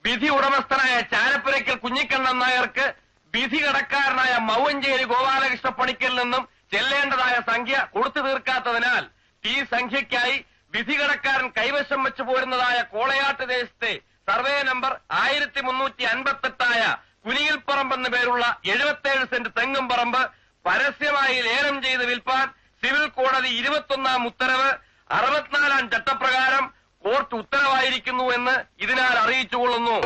വിധി ഉടമസ്ഥനായ ചാലപ്പുരയ്ക്കൽ കുഞ്ഞിക്കണ്ണൻ നായർക്ക് വിധി കടക്കാരനായ മൗവഞ്ചേരി ഗോപാലകൃഷ്ണ പണിക്കലിൽ നിന്നും ചെല്ലേണ്ടതായ സംഖ്യ കൊടുത്തു തീർക്കാത്തതിനാൽ ഈ സംഖ്യയ്ക്കായി വിധി കടക്കാരൻ കൈവശം വെച്ചു പോരുന്നതായ കോളയാട്ട് ദേശത്തെ സർവേ നമ്പർ 1358 കുനിയിൽപ്പറമ്പ് എന്നു പേരുള്ള 77 സെന്റ് തെങ്ങും പറമ്പ് പരസ്യമായി ലേലം ചെയ്ത് വിൽപ്പാൻ സിവിൽ കോടതി 21-ാം ഉത്തരവ് 64-ാം ചട്ടപ്രകാരം കോർട്ട് ഉത്തരവായിരിക്കുന്നു എന്ന് ഇതിനാൽ അറിയിച്ചുകൊള്ളുന്നു.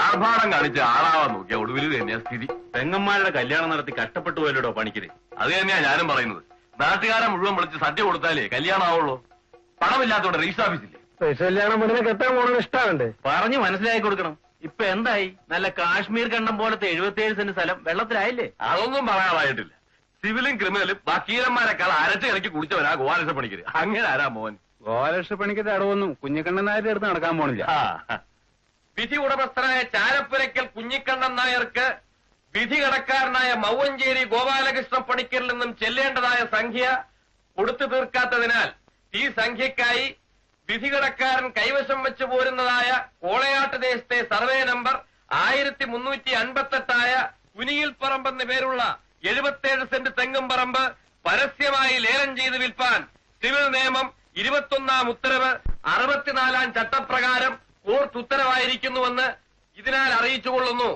ആർഭാടം കാണിച്ച് ആളാവാൻ നോക്കിയ ഒടുവിൽ തന്നെയാ സ്ഥിതി. പെങ്ങന്മാരുടെ കല്യാണം നടത്തി കഷ്ടപ്പെട്ടു പോയല്ലോ പണിക്കര്. അത് തന്നെയാ ഞാനും പറയുന്നത്. നാട്ടുകാരെ മുഴുവൻ വിളിച്ച് സദ്യ കൊടുത്താലേ കല്യാണം ആവുള്ളൂ. പണമില്ലാത്തോടെ രജിസ്റ്റർ ഓഫീസില്ലേ? കല്യാണം പെണ്ണിനെ കെട്ടാൻ പോകണം ഇഷ്ടമുണ്ട്. പറഞ്ഞു മനസ്സിലാക്കി കൊടുക്കണം. ഇപ്പൊ എന്തായി? നല്ല കാശ്മീർ കണ്ടം പോലത്തെ 77 സെന്റ് സ്ഥലം വെള്ളത്തിലായില്ലേ? അതൊന്നും പറയാറായിട്ടില്ല. സിവിലും ക്രിമിനലും വക്കീലന്മാരെക്കാൾ അരച്ച് ഇറക്കി കുടിച്ചവരാ ഗോപാലകൃഷ്ണ പണിക്കര്. അങ്ങനെ ആരാ മോൻ? ഗോപാലകൃഷ്ണ പണിക്കരുടെ അടവൊന്നും കുഞ്ഞിക്കണ്ണൻ നായരുടെ അടുത്ത് നടക്കാൻ പോണില്ല. വിധി ഉടമസ്ഥനായ ചാലപ്പുരയ്ക്കൽ കുഞ്ഞിക്കണ്ണൻ നായർക്ക് വിധി കടക്കാരനായ മൗവഞ്ചേരി ഗോപാലകൃഷ്ണ പണിക്കരിൽ നിന്നും ചെല്ലേണ്ടതായ സംഖ്യ കൊടുത്തു തീർക്കാത്തതിനാൽ ഈ സംഖ്യയ്ക്കായി വിധി കടക്കാരൻ കൈവശം വെച്ചു പോരുന്നതായ കോളയാട്ട് ദേശത്തെ സർവേ നമ്പർ 1358 കുനിയിൽപ്പറമ്പ് എന്നു പേരുള്ള 77 സെന്റ് തെങ്ങും പറമ്പ് പരസ്യമായി ലേലം ചെയ്ത് വിൽപ്പാൻ സിവിൽ നിയമം 21-ാം ഉത്തരവ് 64-ാം ചട്ടപ്രകാരം കോർട്ട് ഉത്തരവായിരിക്കുന്നുവെന്ന് ഇതിനാൽ അറിയിച്ചുകൊള്ളുന്നു.